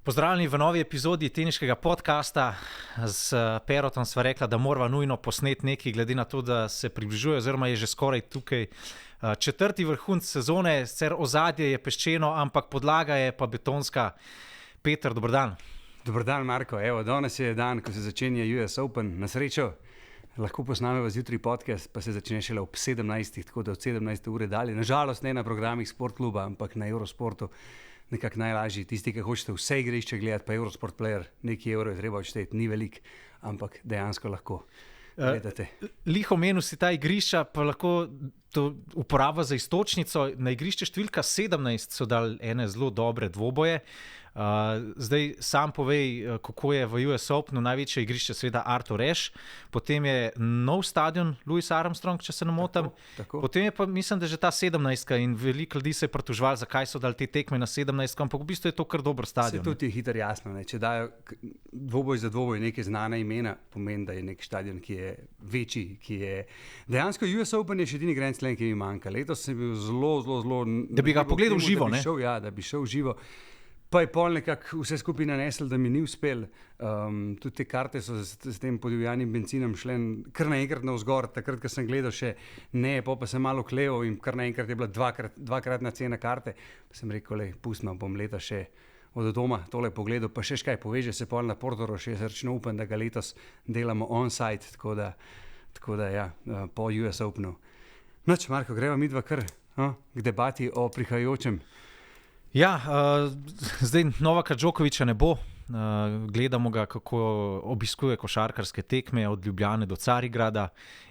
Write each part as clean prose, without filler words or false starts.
Pozdravljeni v novi epizodi teniškega podcasta. Z Perotom sva rekla, da morava nujno posneti nekaj, glede na to, da se približuje, oziroma je že skoraj tukaj četrti vrhunec sezone. Sicer ozadje je peščeno, ampak podlaga je pa betonska. Peter, dober dan. Dober dan, Marko. Evo, danes je dan, ko se začenja US Open. Na srečo lahko posnameva zjutraj podcast, pa se začne šele ob 17, tako da od 17 ure dalje. Nažalost ne na programih Sport kluba, ampak na Eurosportu. Nekako najlažji, tisti, ki hočete vse igrišče gledati, pa Eurosport Player, nekaj evrov je treba odšteti, ni velik, ampak dejansko lahko gledate. Liho omenil si ta igrišča, pa lahko to uporaba za iztočnico. Na igrišče številka 17 so dali ene zelo dobre dvoboje. Zdaj sam povej, kako je v US Openu. Največje igrišče seveda Arthur Ashe, potem je nov stadion Louis Armstrong, če se ne motim. Potem je pa, mislim, da že ta 17 in veliko ljudi se je pritoževalo, zakaj so dali te tekme na 17, ampak v bistvu je to kar dober stadion. Se tudi je hitro jasno, ne? Če dajo dvoboj za dvoboj neke znane imena, pomeni, da je nek stadion, ki je večji, ki je dejansko US Open je še edini Grand Slam, ki mi manjka. Letos sem bil zelo da bi ga pogledal v živo, ne? Da bi šel v živo. Pa je pol nekako vse skupaj nanesel, da mi ni uspel. Tudi te karte so s tem podivjanim benzinom šle kar naenkrat navzgor. Takrat, ko sem gledal še ne, pa sem malo kleval in kar naenkrat je bila dvakratna cena karte. Pa sem rekel, pustno, bom leta še od doma tole pogledal, pa še kaj poveže se pol na Portorož. Jaz srčno upam, da ga letos delamo on-site, tako da ja, po US Openu. Noč, Marko, greva midva kar k debati o prihajajočem. Ja, zdaj Novaka Djokoviča ne bo. Gledamo ga, kako obiskuje košarkarske tekme od Ljubljane do Carigrada.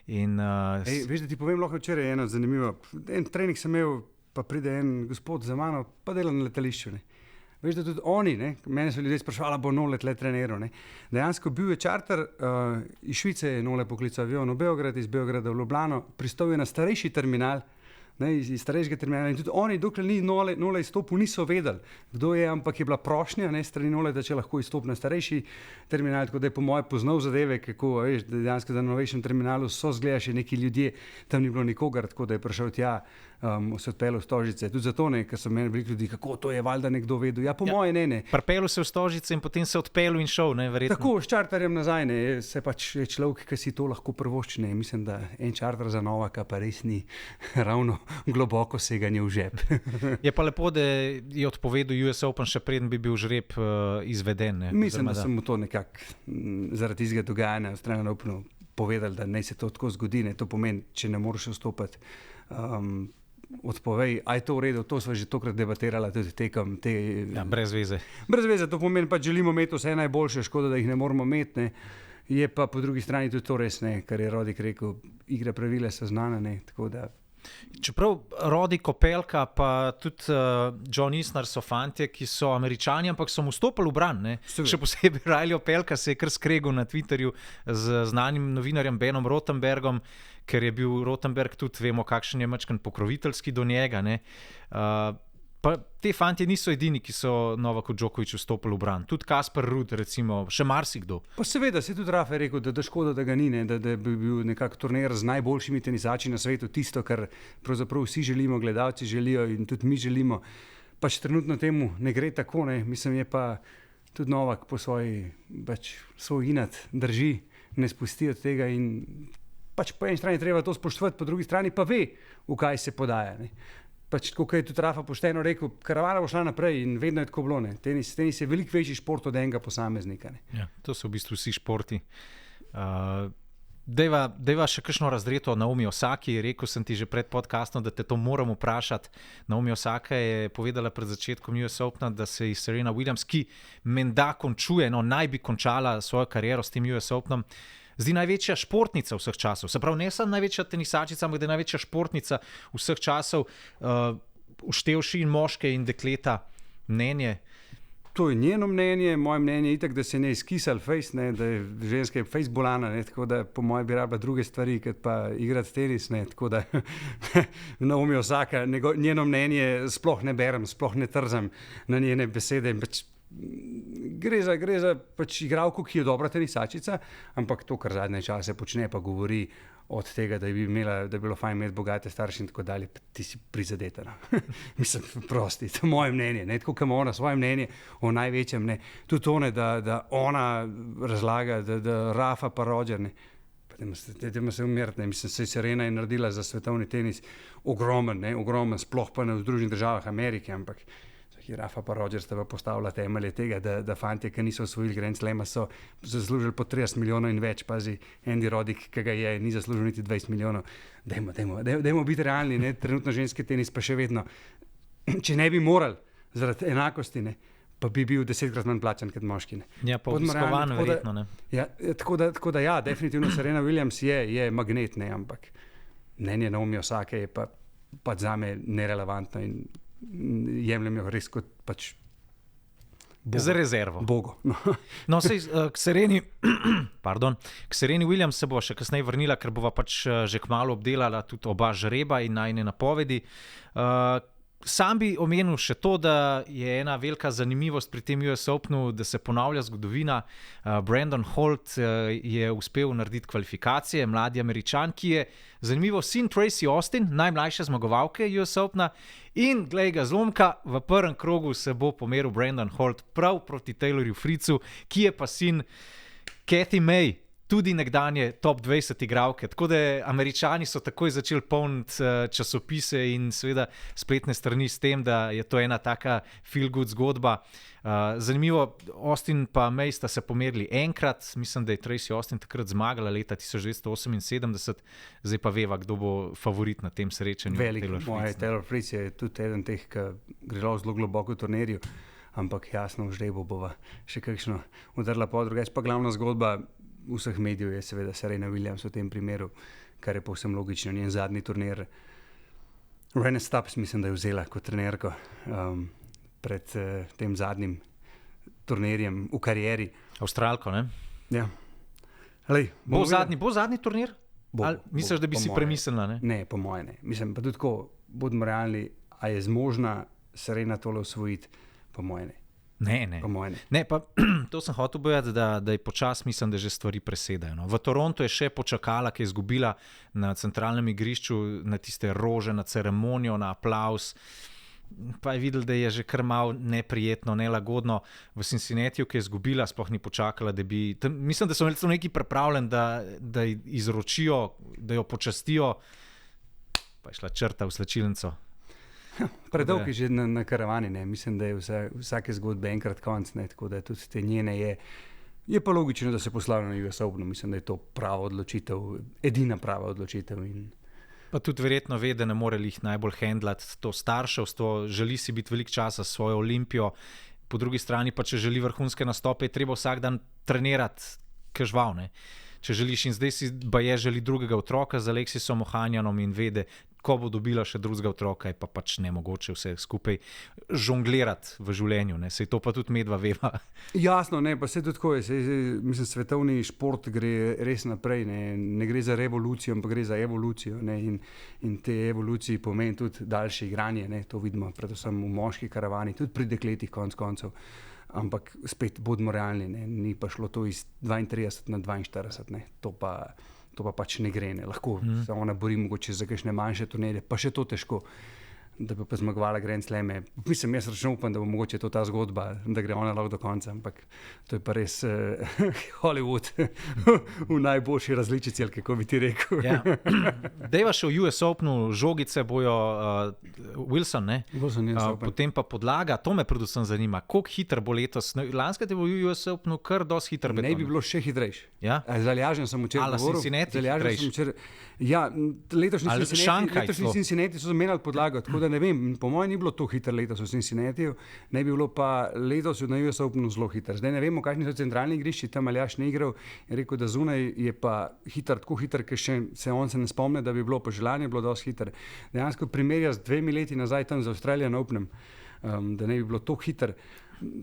Veš, da ti povem, lahko včeraj je eno zanimivo. En trening sem imel, pa pride en gospod za mano, pa dela na letališču. Ne. Veš, da tudi oni, mene so ljudje sprašvali, bo Nole tle treniral. Dejansko bil je čarter, iz Švice je Nole poklical avion v Beograd, iz Beograda v Ljubljano, pristal je na starejši terminal, iz starejšega terminala in tudi oni, dokler ni Nole izstopil, niso vedeli, kdo je, ampak je bila prošnja strani Nole, da če lahko izstopi na starejši terminal, tako da je po moje poznal zadeve, kako, veš, da dejansko za novejšem terminalu so zgleda še neki ljudje, tam ni bilo nikogar, tako da je prišel tja, se odpeljal v Stožice. Tudi zato, ker so meni veliko ljudi, kako to je valjda nekdo vedel. Ja, po moje ne. Pripeljal se v Stožice in potem se odpeljal in šel, verjetno. Tako, s čarterjem nazaj, se pač je človek, ki si to lahko privošči. Mislim, da en čarter za Novaka pa res ni ravno globoko seganje v žep. Je pa lepo, da je odpovedal US Open, še preden bi bil žreb izveden. Mislim, da sem mu to nekako zaradi tistega dogajanja v Australian Openu povedal, da naj se to tako zgodi. To pomeni, če ne moreš vstopati, odpovej, a je to v redu, to smo že tokrat debatirali tudi tekom Ja, brez veze. Brez veze, to pomeni pa želimo imeti vse najboljše, škoda, da jih ne moramo imeti. Je pa po drugi strani tudi to res, kar je Rodik rekel, igre pravile so znane, tako da. Čeprav Rodi Kopelka pa tudi John Isner so fantje, ki so Američani, ampak so mu stopili v bran. Še posebej Riley Opelka se je kar skregal na Twitterju z znanim novinarjem Benom Rothenbergom, ker je bil Rothenberg tudi, vemo, kakšen je mačken pokroviteljski do njega. Pa te fantje niso edini, ki so Novaku Djokoviču stopili v bran. Tudi Kasper Ruud, recimo, še marsikdo. Pa seveda, se tudi Rafa je rekel, da škoda, da ga ni, da bi bil nekak turnir z najboljšimi tenisači na svetu, tisto, kar pravzaprav vsi želimo, gledalci želijo in tudi mi želimo. Pač trenutno temu ne gre tako, mislim, je pa tudi Novak po svoj inat drži, ne spusti od tega in pač po eni strani treba to spoštovati, po drugi strani pa ve, v kaj se podaja. Pač tako, kot je tudi Rafa pošteno rekel, karavana bo šla naprej in vedno je tako bilo. Tenis je veliko večji šport od enega posameznika. Ja, to so v bistvu vsi športi. Dejva še kakšno razreto Naomi Osaki. Rekel sem ti že pred podcastom, da te to moram vprašati. Naomi Osaka je povedala pred začetkom US Opena, da se je Serena Williams, ki menda končuje, naj bi končala svojo kariero s tem US Openom, zdi največja športnica vseh časov. Se pravi, ne samo največja tenisačica, ampak da je največja športnica vseh časov, uštevši in moške in dekleta mnenje. To je njeno mnenje, moje mnenje je itak, da se ne izkisal fejs, da je ženska fejs bolana, tako da po moje bi rabila druge stvari, kot pa igrati tenis, tako da Naomi Osaka, njeno mnenje sploh ne berem, sploh ne trzam na njene besede. Gre za pač igralko, ki je dobra tenisačica, ampak to, kar zadnje čase počne, pa govori od tega, da bi bilo fajn imeti bogate starše in tako dalje, ti si prizadeta. No. Mislim, prosti, to je moje mnenje, ne, tako kot ima ona svoje mnenje o največjem, ne, tudi to ne, da ona razlaga, da Rafa pa Roger, ne, Dajmo se umiriti, mislim, se Serena je naredila za svetovni tenis ogromen, sploh pa ne v Združenih državah Amerike, ampak Rafa pa Roger sta pa postavila temelje tega, da fantje, ki niso osvojili Grand Slama, so zaslužili po 30 milijonov in več, pazi, Andy Roddick, ki ga je, ni zaslužil niti 20 milijonov. Dajmo biti realni, ne? Trenutno ženski tenis pa še vedno, če ne bi morali zaradi enakosti, ne? Pa bi bil 10-krat manj plačan kot moški. Ne? Ja, pa obiskovan verjetno, ne. Ja, tako da ja, definitivno Serena Williams je magnet, ne, ampak mnenje Naomi Osake je pa zame nerelevantno in jemljem jo res kot pač Bogo. Za rezervo. Bogo. No, sej, k Sereni Williams se bo še kasneje vrnila, ker bova pač že kmalu obdelala tudi oba žreba in najine napovedi. Sam bi omenil še to, da je ena velika zanimivost pri tem US Openu, da se ponavlja zgodovina. Brandon Holt je uspel narediti kvalifikacije, mladi Američan, ki je zanimivo sin Tracy Austin, najmlajše zmagovalke US Opena, in glej ga zlomka, v prvem krogu se bo pomeril Brandon Holt prav proti Taylorju Fritzu, ki je pa sin Kathy May, tudi nekdanje top 20 igralke. Tako da Američani so takoj začeli polniti časopise in seveda spletne strani s tem, da je to ena taka feel good zgodba. Zanimivo, Austin pa May sta se pomerili enkrat, mislim, da je Tracy Austin takrat zmagala leta 1978, zdaj pa veva, kdo bo favorit na tem srečanju. Velik, Taylor Fritz je tudi eden teh, ki gre zelo globoko v turnirju, ampak jasno v žrebu bova še kakšno udarila po druge. Pa glavna zgodba vseh medijev je seveda Serena Williams v tem primeru, kar je povsem logično. Njen zadnji turnir, Renée Stubbs, mislim, da je vzela kot trenerko pred tem zadnjim turnirjem v karieri. Avstralko, ne? Ja. Bo zadnji turnir? Misliš, da bi si premislila, ne? Ne, po moje ne. Mislim, pa tudi tako, bodimo realni, a je zmožna Serena tole osvojiti? Po moje ne. Ne. Ne, pa to sem hotel povedati, da je počas, mislim, da že stvari presedajo. No. V Torontu je še počakala, ki je izgubila na centralnem igrišču, na tiste rože, na ceremonijo, na aplavz. Pa je videl, da je že kar malo neprijetno, nelagodno. V Cincinnatiju, ki je izgubila, sploh ni počakala, da bi... Mislim, da so imeli neki pripravljen, da izročijo, da jo počastijo. Pa je šla črta v slačilnico. Predolg je že na karavani, ne. Mislim, da je vsake zgodbe enkrat konc, ne. Tako da tudi te njene je pa logično, da se poslavlja na US Openu. Mislim, da je to prava odločitev, edina prava odločitev. Pa tudi verjetno ve, da ne more jih najbolj handlati to starševstvo, želi si biti veliko časa s svojo Olimpijo, po drugi strani pa, če želi vrhunske nastope, je treba vsak dan trenirati kažval, ne. Če želiš, in zdaj si baje želi drugega otroka z Aleksisom Ohanjanom in vede, ko bo dobila še drugega otroka, je pa pač nemogoče vse skupaj žonglirati v življenju, ne, sej to pa tudi medva veva. Jasno, ne, pa se tudi tako je, mislim, svetovni šport gre res naprej, ne gre za revolucijo, ampak gre za evolucijo, ne, in te evoluciji pomeni tudi daljše igranje, ne, to vidimo predvsem v moški karavani, tudi pri dekletih konc koncev. Ampak spet bodimo realni, ne? Ni pa šlo to iz 32 na 42, ne? To pa pač ne gre, ne? Lahko se ona bori mogoče za kakšne manjše turnirje, pa še to težko, da bi pa zmagovala Grand Slame. Mislim, jaz račno upam, da bo mogoče to ta zgodba, da gre ona lahko do konca, ampak to je pa res Hollywood v najboljši različici, ali kako bi ti rekel. Ja. Dejva še v US Openu, žogice bojo Wilson, ne? Wilson, potem pa podlaga, to me predvsem zanima, koliko hiter bo letos. Lanskrat je bo v US Openu kar dosti hiter beton. Ne bi bilo še hitrejš. Ja? Zaljažen sem včeraj govoril. Ja, letošnji Cincinnati so zamenjali podlago, tako da ne vem, po mojem ni bilo to hiter letos v Cincinnatiju, ne bi bilo pa letos na US Openu zelo hiter. Zdaj ne vemo, kakšni so centralni igrišči, tam Aljaž ne igral, je rekel, da zunaj je pa hiter, tako hiter, ker še se ne spomne, da bi bilo, pa želanje bilo dosti hiter. Dejansko primerja z 2 leti nazaj tam z Australian Openem, da ne bi bilo to hiter.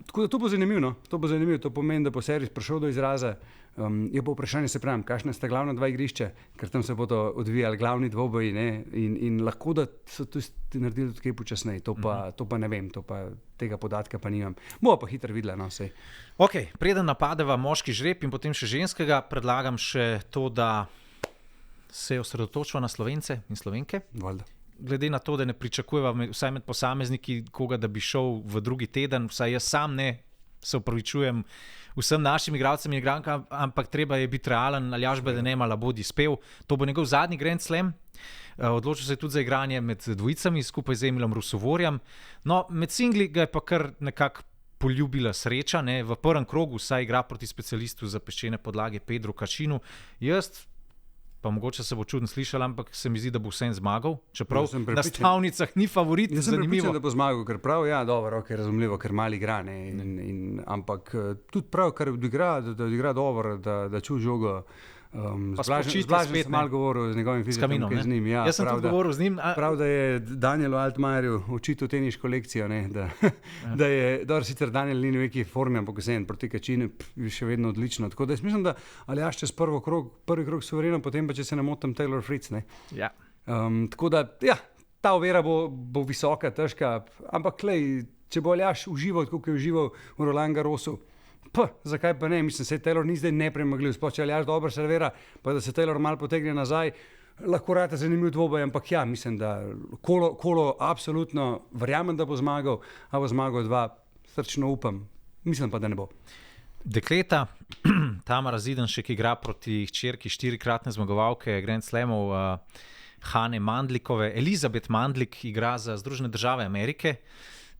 Tako da to bo zanimivo, no? To pomeni, da bo servis prišel do izraza. Je pa vprašanje, se pravim, kakšna sta glavna dva igrišča, ker tam se bodo odvijali glavni dvoboji, ne? In lahko, da so tudi naredili tudi kaj počasneje, to pa ne vem, tega podatka pa nimam. Bo pa hitro videla, no, sej. Ok, preden napadeva moški žreb in potem še ženskega, predlagam še to, da se osredotočimo na Slovence in Slovenke. Valjda. Glede na to, da ne pričakujeva vsaj med posamezniki koga, da bi šel v drugi teden, vsaj jaz sam ne, se upravičujem vsem našim igralcem in igrankam, ampak treba je biti realen, Aljaž Bedene labodi spev. To bo njegov zadnji Grand Slam. Odločil se je tudi za igranje med dvojicami skupaj z Emilom Rusovorjem. No, med singli ga je pa kar nekako poljubila sreča, ne? V prvem krogu saj igra proti specialistu za peščene podlage Pedro Kačinu. Jaz, pa mogoče se bo čudno slišal, ampak se mi zdi, da bo vsem zmagal, čeprav na stavnicah ni favorit. Jaz sem pripričan, da bo zmagal, ker prav, ja, dobro, okay, razumljivo, ker mal igra, ne, ampak tudi prav, ker odigra dobro, da čuva žogo. Zblažen sem malo govoril z njegovim fizikom, z njim. Ja, jaz sem tudi govoril z njim. Prav, da je Danielu Altmajerju očitil teniško lekcijo, ne, da je, dobro, sicer Daniel ni v neki formi, ampak vseeno proti Kačinu je še vedno odlično. Tako da jaz mislim, da Aljaž čez prvi krog suvereno, potem pa, če se ne motim, Taylor Fritz. Ne. Ja. Tako da, ja, ta ovira bo visoka, težka, ampak klej, če bo Aljaž užival, tako kot je užival v Roland Garrosu, zakaj pa ne? Mislim, se Taylor ni zdaj nepremagljiv, sploh če Aljaž dobro servira, pa da se Taylor malo potegne nazaj, lahko rata zanimiv dvoboj, ampak ja, mislim, da kolo absolutno verjamem, da bo zmagal, a bo zmagal 2, srčno upam, mislim pa, da ne bo. Dekleta, Tamara Zidanšek igra proti hčerki 4-kratne zmagovalke Grand Slamov, Hane Mandlikove. Elizabeth Mandlik igra za Združene države Amerike.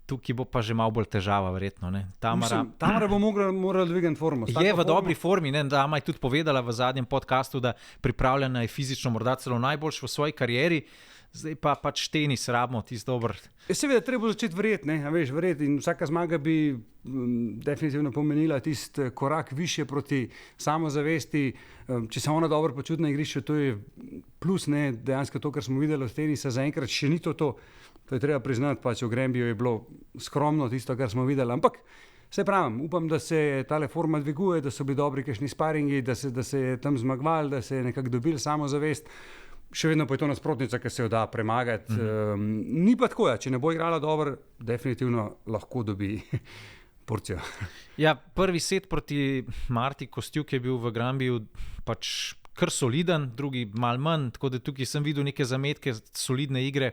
Tukaj bo pa že malo bolj težava, verjetno. Ne? Tamara bo morala dvigati formo. Je v dobri formi, ne? Dama je tudi povedala v zadnjem podcastu, da pripravljena je fizično morda celo najboljš v svoji karieri, zdaj pa pač tenis rabimo, tisti dober. Seveda, treba začeti verjeti, ne? A veš, verjeti, in vsaka zmaga bi definitivno pomenila tisti korak više proti samozavesti. Če se ona dobro počuti na igrišču, to je plus, ne? Dejansko to, kar smo videli od tenisa, zaenkrat še ni to. To je treba priznati, pač v Grambiju je bilo skromno tisto, kar smo videli, ampak se pravim, upam, da se tale forma dviguje, da so bili dobri kakšni sparingi, da se je tam zmagoval, da se je nekako dobil samozavest. Še vedno pa je to nasprotnica, ki se jo da premagati. Ni pa tako, če ne bo igrala dobro, definitivno lahko dobi porcijo. Ja, prvi set proti Marti Kostjuk je bil v Grambiju pač kar soliden, drugi mal manj, tako da tukaj sem videl neke zametke, solidne igre.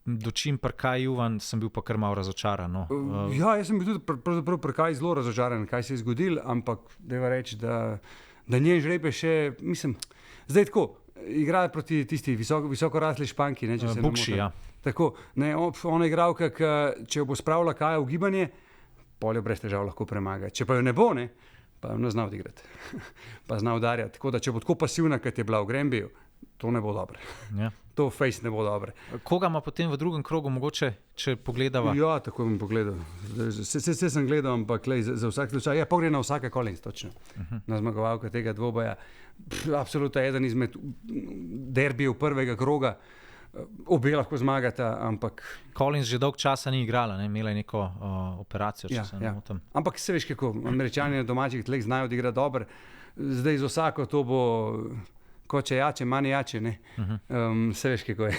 Dočim Prkaj Juvan sem bil pa kar malo razočaran. No. Ja, jaz sem bil tudi Prkaj zelo razočaran, kaj se je zgodil, ampak dajva reči, da njen žreb je še, mislim, zdaj tako, igrajo proti tisti visoko rasli Španki. Ne, Bukši, ja. Tako, ne, ona igralka, če jo bo spravila Kaja v gibanje, poljo brez težav lahko premaga. Če pa jo ne bo, ne, pa jo ne zna odigrati, pa zna udarjati. Tako da, če bo tako pasivna, kot je bila v Grambiju, to ne bo dobro. Ja. To face ne bo dobro. Koga ima potem v drugem krogu, mogoče, če pogledava? Ja, tako bom pogledal. Se sem gledal, ampak za vsak slučaj. Ja, pogled na vsake Collins, točno. Na zmagovalka tega dvoboja. Absolutno eden izmed derbijev prvega kroga. Obe lahko zmagata, ampak... Collins že dolg časa ni igrala, ne? Imela je neko operacijo, če se ne motim. Ampak se veš, kako Američani na domačih tleh znajo odigrati dobro. Zdaj z vsako to bo... Ko če jače, manj jače, ne. Se veš, kako je.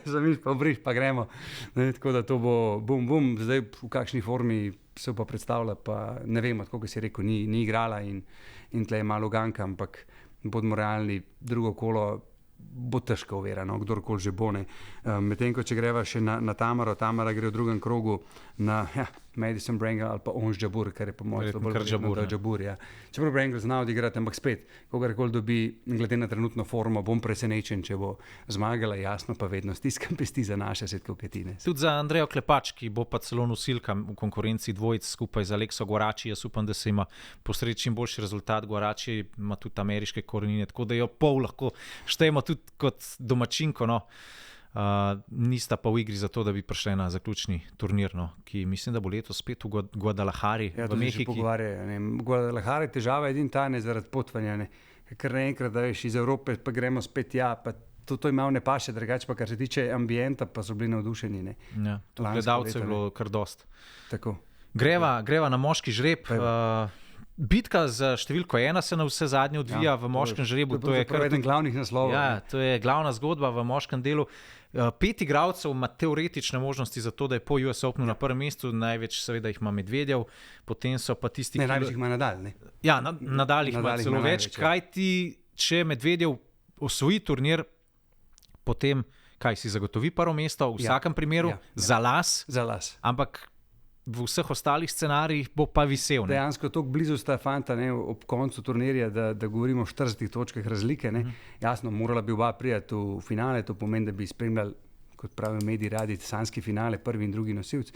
Zamiš pa obriš, pa gremo. Ne, tako da to bo bum, zdaj v kakšni formi se pa predstavlja, pa ne vemo, tako kot si rekel, ni igrala in tle je malo ganka, ampak bodimo realni, drugo kolo bo težko overano, kdorkoli že bo, ne. Medtem, ko če greva še na Tamara gre v drugem krogu na Madison Brangle ali pa Ons Jabeur, kar je po mojem Jabeur, ja. Čeprav Brangle zna odigrati, ampak spet, kogarkoli dobi, glede na trenutno formo, bom presenečen, če bo zmagala, jasno pa vedno stiskam pesti za naše svetkoketine. Tudi za Andrejo Klepač, ki bo pa celo nosilka v konkurenci dvojic skupaj z Alekso Guaraci, jaz upam, da se ima posreči čim boljši rezultat. Guaraci ima tudi ameriške korenine, tako da jo pol lahko štejemo tudi kot domačinko, no. Nista pa v igri za to, da bi prišli na zaključni turnir, no, ki mislim, da bo letos spet v Guadalajari, v Mehiki. Guadalajara je težava edin ta, ne, zaradi potvanja, ne. Ker naenkrat, da veš, iz Evrope pa gremo spet pa to ima ne paše, drugače pa kar se tiče ambienta, pa so bili navdušeni, ne. Ja, tudi gledalcev je bilo kar dost. Tako. Greva na moški žreb. Bitka za številko 1 se na vse zadnje odvija v moškem žrebu. To je kar eden glavnih naslovov. Ja, to je glavna zgodba v moškem delu. 5 igralcev ima teoretične možnosti za to, da je po US Openu na prvem mestu, največ seveda jih ima Medvedev, potem so pa tisti, največ jih ima Nadal, ne? Ja, Nadal jih ima celo več, kaj ti, če Medvedev osvoji turnir, potem kaj si zagotovi prvo mesto v vsakem primeru, za las, ampak v vseh ostalih scenarijih bo pa visel. Ne? Dejansko tako blizu sta fanta, ne, ob koncu turnirja, da govorimo o 40 točkah razlike. Ne. Jasno, morala bi oba prijeti v finale, to pomeni, da bi spremljali, kot pravijo mediji radi, sanjski finale, prvi in drugi nosilc.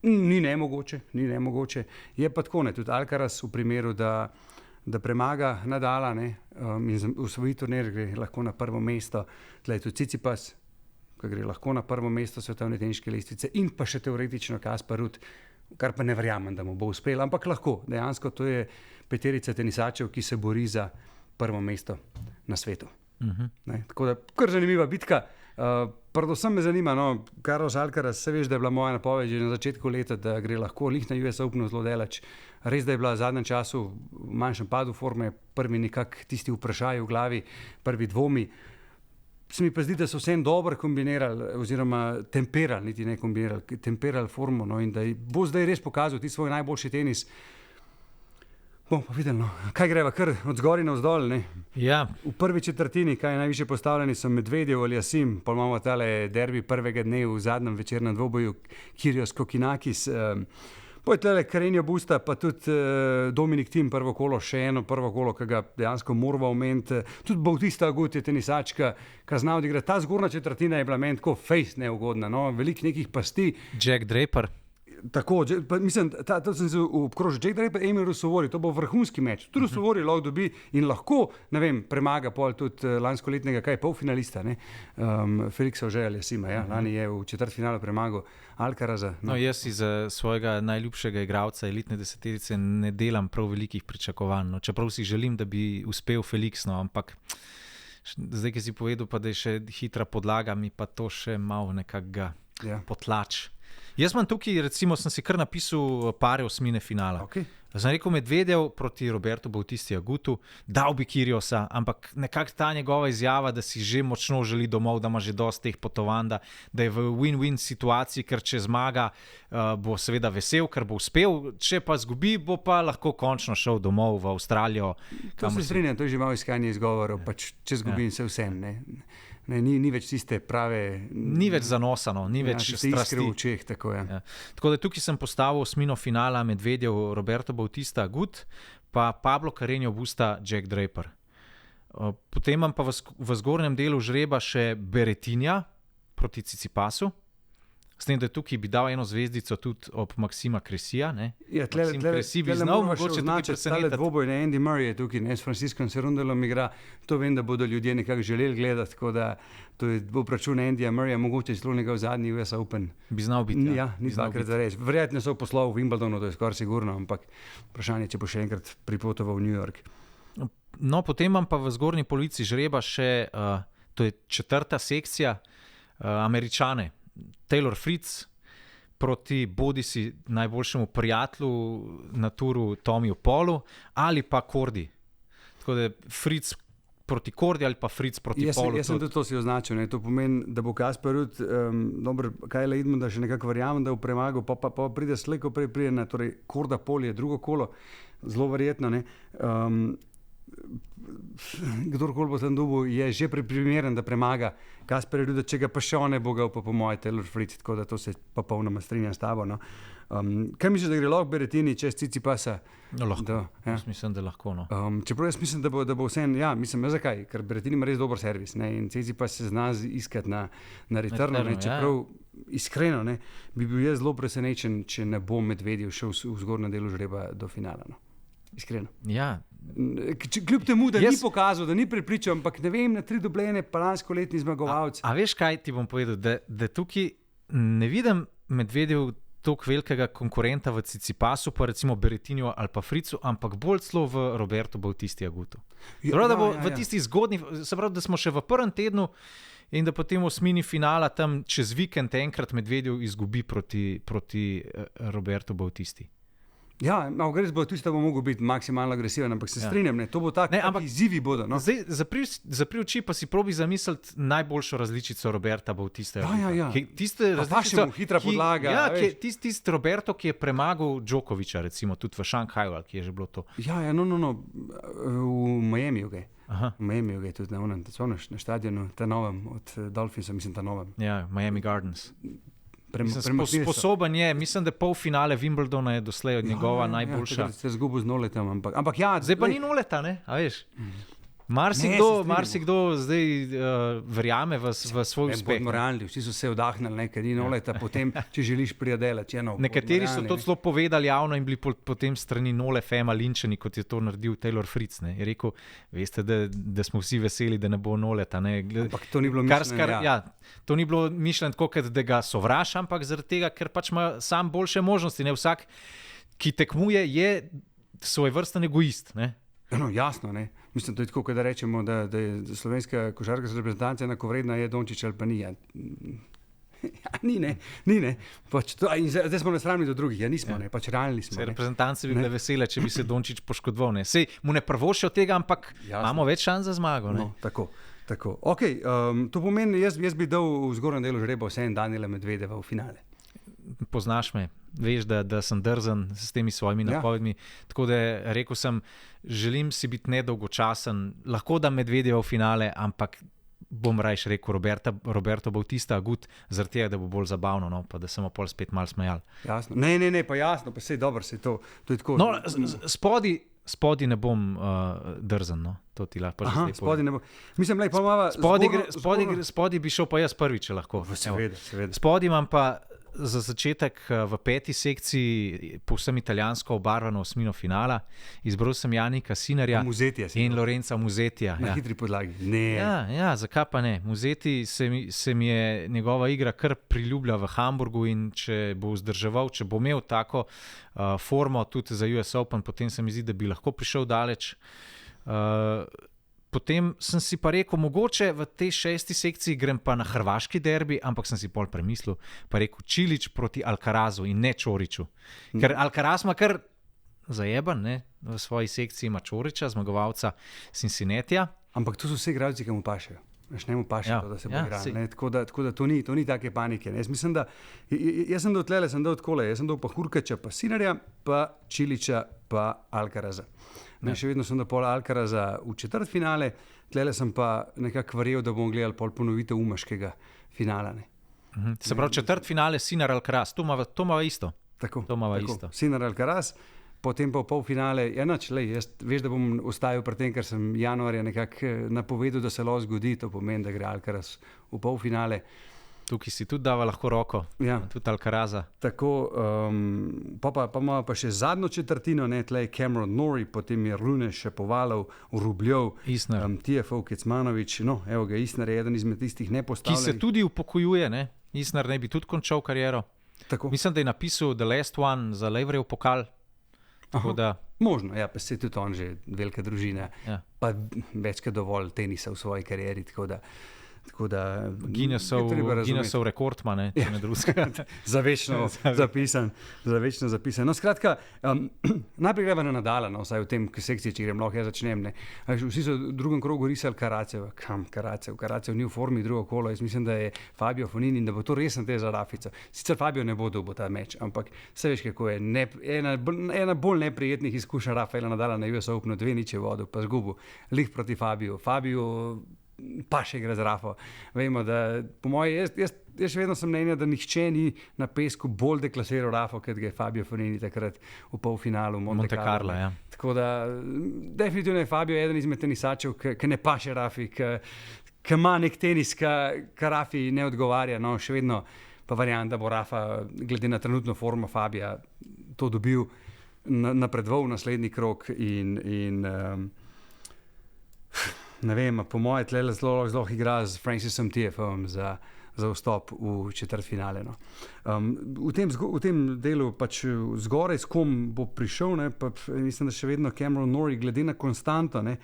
Ni nemogoče. Je pa tako, ne, tudi Alcaraz v primeru, da premaga Nadala, ne, in osvoji turnir, gre lahko na prvo mesto. Tle je tudi Tsitsipas, ki gre lahko na prvo mesto svetovne teniške lestvice, in pa še teoretično Kaspar Ruud, kar pa ne verjamem, da mu bo uspelo, ampak lahko. Dejansko to je peterica tenisačev, ki se bori za prvo mesto na svetu. Ne, tako da, kar zanimiva bitka. Predvsem me zanima, no, Carlos Alcaraz, se veš, da je bila moja napoved že na začetku leta, da gre lahko lih na US Openu zelo daleč. Res, da je bila v zadnjem času v manjšem padu forme, prvi nekak tisti vprašaj v glavi, prvi dvomi. Se mi pa zdi, da so vsem dobro kombinirali, oziroma temperali, niti ne kombinirali, temperali formo, no, in da bo zdaj res pokazal ti svoj najboljši tenis. Bomo pa videli, no. Kaj greva, kar od zgori na vzdolj, ne? Ja. V prvi četrtini, kaj je najvišje postavljeni, so Medvedev ali Asim, pa imamo tale derbi prvega dne v zadnjem večernem dvoboju Kyrgios Kokinakis, potem tale Carreño Busta, pa tudi Dominik Thiem prvo kolo, še eno prvo kolo, ki ga dejansko morava omeniti, tudi Bautista Agut je tenisačka, ki zna odigrati. Ta zgornja četrtina je bila meni tako fejst neugodna, no, veliko nekih pasti. Jack Draper. Tako, mislim, to sem se obkrožil, Jack Draper, Emil Russovori, to bo vrhunski meč. Tudi Russovori lahko dobi in lahko, ne vem, premaga pol tudi lanskoletnega, kaj je polfinalista, ne, Felixa Auger-Aliassima, ja, lani je v četrtfinalu premagal Alcaraza. No, jaz si za svojega najljubšega igralca elitne deseterice ne delam prav velikih pričakovanj, no, čeprav si želim, da bi uspel Felix, no, ampak zdaj, ki si povedal, pa da je še hitra podlaga, mi pa to še malo nekako potlač. Jaz imam tukaj, recimo, sem si kar napisal pare osmine finala. Okay. Sem rekel Medvedev proti Robertu Bautisti Agutu, dal bi Kyrgiosa, ampak nekako ta njegova izjava, da si že močno želi domov, da ima že dosti teh potovanj, da je v win-win situaciji, ker če zmaga, bo seveda vesel, ker bo uspel, če pa zgubi, bo pa lahko končno šel domov v Avstralijo. To se strinjam, to je že malo iskanje izgovorov, pač če zgubim se vsem, ne. Ne, ni več tiste prave... Ni več zanosano, ni več strasti. Iskre v očeh, tako je. Ja. Tako da tukaj sem postavil osmino finala Medvedev, Roberto Bautista Agut, pa Pablo Carreño Busta, Jack Draper. Potem imam pa v zgornjem delu žreba še Berrettinija proti Tsitsipasu. S tem, da tukaj bi dal eno zvezdico tudi ob Maxima Cressija. Ja, Cressy bi znal mogoče tukaj presenetiti. Dvoboj, ne, Andy Murray je tukaj, ne, s Franciscom Cerundelom igra. To vem, da bodo ljudje nekako želeli gledati, tako da to je bo račun Andyja Murraya, mogoče celo njegov zadnji US Open. Bi znal biti, ja. Ja, ni dvakrat za reči. Verjetno so poslal v Wimbledonu, to je skoraj sigurno, ampak vprašanje, če bo še enkrat pripotoval v New York. No, potem imam pa v zgornji polovici žreba še, to je četrta sekcija, Američane. Taylor Fritz proti bodisi najboljšemu prijatelju na turu Tommyju Paulu ali pa Kordi. Tako da Fritz proti Kordi ali pa Fritz proti Paulu. Jaz sem tudi to si označil. Ne. To pomeni, da bo Kaspar Ruud, dobro, Kyle Edmunda še nekako verjamem, da bo premagal, pa pride slejko pride na torej Korda Paul je drugo kolo, zelo verjetno. Ne. Kdorkoli bo tam dobil, je že primeren, da premaga Kaspar Ruud, če ga pa še on ne bo ga, pa po moje Taylor Fritz, tako da to se pa polnoma strinjam s tabo. No. Kaj misliš, da gre lahko Berrettini čez Tsitsipasa? No, lahko. Ja. Jaz mislim, da lahko. No. Čeprav jaz mislim, da bo vsem, ja, mislim, zakaj? Ker Berrettini ima res dober servis, ne, in Tsitsipas se zna iskati na returnu, ne, čeprav iskreno, ne, bi bil jaz zelo presenečen, če ne bo Medvedev šel v zgornjem delu žreba do finala. No. Iskreno. Ja. Kljub temu, da ni pokazal, da ni prepričal, ampak ne vem, na 3 dobljene pa lanskoletni zmagovalci. A veš, kaj ti bom povedal? Da tukaj ne vidim Medvedev toliko velikega konkurenta v Tsitsipasu, pa recimo Berrettiniju ali pa Fritzu, ampak bolj celo v Robertu Bautisti Agutu. V tisti zgodnji, se pravi, da smo še v prvem tednu in da potem v osmini finala tam čez vikend enkrat Medvedev izgubi proti Robertu Bautisti. Ja, res bo tisto, da bo mogel biti maksimalno agresiven, ampak se strinjam, ne, to bo tako, izzivi bodo. No. Zdaj, zapri oči, pa si probi zamisliti najboljšo različico Roberta Bautista. Ja. Tiste različico, hitra podlaga. Ja, tisti Roberto, ki je premagal Djokoviča, recimo, tudi v Šanghaju, ki je že bilo to. Ja, no, v Miami, okay. V Miamiju je tudi na stadionu, ta novem, od Dolphinsa, mislim, ta novem. Ja, Miami Gardens. Sposoben je, mislim, da polfinale Wimbledona je doslej od njegova najboljša. Ja, ste zgubil z Noletom, ampak ja. Zdaj pa ni Noleta, ne? A veš? Marsikdo zdaj verjame v svoj uspeh. Moralni, vsi so se vdahnili, ker ni Noleta, potem, če želiš pridelati. Nekateri so to celo povedali javno in bili potem strani Nole Fema linčeni, kot je to naredil Taylor Fritz. Ne. Je rekel, veste, da smo vsi veseli, da ne bo Noleta. Ne. Ampak to ni bilo mišljeno. To ni bilo mišljeno tako, da ga sovraš, ampak zaradi tega, ker pač ima sam boljše možnosti. Ne. Vsak, ki tekmuje, je svojvrsten egoist. Ne. No, jasno, ne. Mislim, to je tako, da rečemo, da je slovenska košarkarska reprezentanca enakovredna, je Dončić ali pa ni. Ja, ni. Pač zdaj smo nesramni do drugih, nismo, ne. Pač realni smo. Reprezentance bi bile vesele, če bi se Dončić poškodoval. Ne. Sej mu ne prvošijo tega, ampak imamo več šans za zmago. Ne. No, tako. Okay, to pomeni, jaz bi dal v zgornjem delu žreba vseeno Daniela Medvedeva v finale. Poznaš me, veš, da sem drzen s temi svojimi napovedmi. Tako da rekel sem, želim si biti nedolgočasen, lahko da Medvedeva v finale, ampak bom rajš rekel Roberto Bautista Agut, zaradi tega, da bo bolj zabavno, no, pa da sem pol spet malo smejal. Jasno. Ne, pa jasno, pa sej dobro, sej to je tako. No, spodi ne bom drzen, no. To ti lahko že zdaj povem. Spodi ne bom. Mislim, pa mava spodi bi šel pa jaz prvi, če lahko. Seveda. Spodi imam pa za začetek v 5. sekciji povsem italijansko obarvano osmino finala. Izbral sem Janika Sinarja in Lorenza Musetija. Na hitri podlagi. Ja, zakaj pa ne? Museti se mi je njegova igra kar priljublja v Hamburgu in če bo vzdrževal, če bo imel tako formo tudi za US Open, potem se mi zdi, da bi lahko prišel daleč. Potem sem si pa rekel, mogoče v tej 6. sekciji grem pa na hrvaški derbi, ampak sem si pol premislil, pa rekel Čilić proti Alcarazu in ne Čoriću. Ker Alcaraz ima kar zajeban, ne? V svoji sekciji ima Čorića, zmagovalca Cincinnatija. Ampak to so vsi igralci, ki mu pašejo. Ne mu pašejo, da se bo igral. Tako da to ni take panike. Ne? Jaz mislim, da jaz sem dal takole, jaz sem dal pa Hurkača, pa Sinarja, pa Čilića, pa Alcaraza. Še vedno sem dal pol Alcaraza v četrtfinale, tlele sem pa nekako verjel, da bomo gledali pol ponovitev umaškega finala. Ne. Se pravi, četrtfinale Sinar Alcaraz, to ima isto. Tako. Isto. Sinar Alcaraz, potem pa v polfinale, jaz veš, da bom ostajal pri tem, ker sem januarja nekako napovedal, da se lahko zgodi, to pomeni, da gre Alcaraz v polfinale. Tukaj si tudi dava lahko roko, tudi Alcaraza. Tako, pa ima pa še zadnjo četrtino, tlej Cameron Norrie, potem je Rune Šapovalov, Rubljov, Tiefov, Kecmanović, evo ga, Isner je eden izmed tistih nepostavljenih. Ki se tudi upokojuje, ne? Isner ne bi tudi končal kariero. Tako. Mislim, da je napisal The Last One za Levrev pokal. Možno, pa se tudi on že velika družina, pa večkrat dovolj tenisa v svoji karieri, tako da Guinnessov rekordman, če ne drugega. Za večno zapisan. No, skratka, najprej greva na Nadala, vsaj v tem sekciji, če grem, lahko jaz začnem. Ne. Vsi so v drugem krogu risali Karatsev. Kam Karatsev ni v formi drugo kolo. Jaz mislim, da je Fabio Fognini in da bo to resen te za Rafico. Sicer Fabio ne bo dobil ta meč, ampak se veš, kako je. Ena bolj neprijetnih izkušenj Rafaela Nadala na US Openu, 2-0 je vodil, pa zgubil. Lih proti Fabiju. Pa še gre z Rafo. Vemo, da po moje, jaz še vedno sem mnenja, da nihče ni na pesku bolj deklasiral Rafo, kot ga je Fabio Fognini takrat v polfinalu Monte Carlo. Ja. Tako da definitivno je Fabio eden izmed tenisačev, ki ne paše Rafi, ki ima nek tenis, ki Rafi ne odgovarja. No, še vedno pa verjamem, da bo Rafa, glede na trenutno formo Fabija, to dobil napredoval v naslednji krog in ne vem, po moje tlele zelo igra z Francisom Tiefom za vstop v četrtfinale. No. V tem delu pač zgoraj, s kom bo prišel, ne, pa mislim, da še vedno Cameron Norrie, glede na konstanto, ne,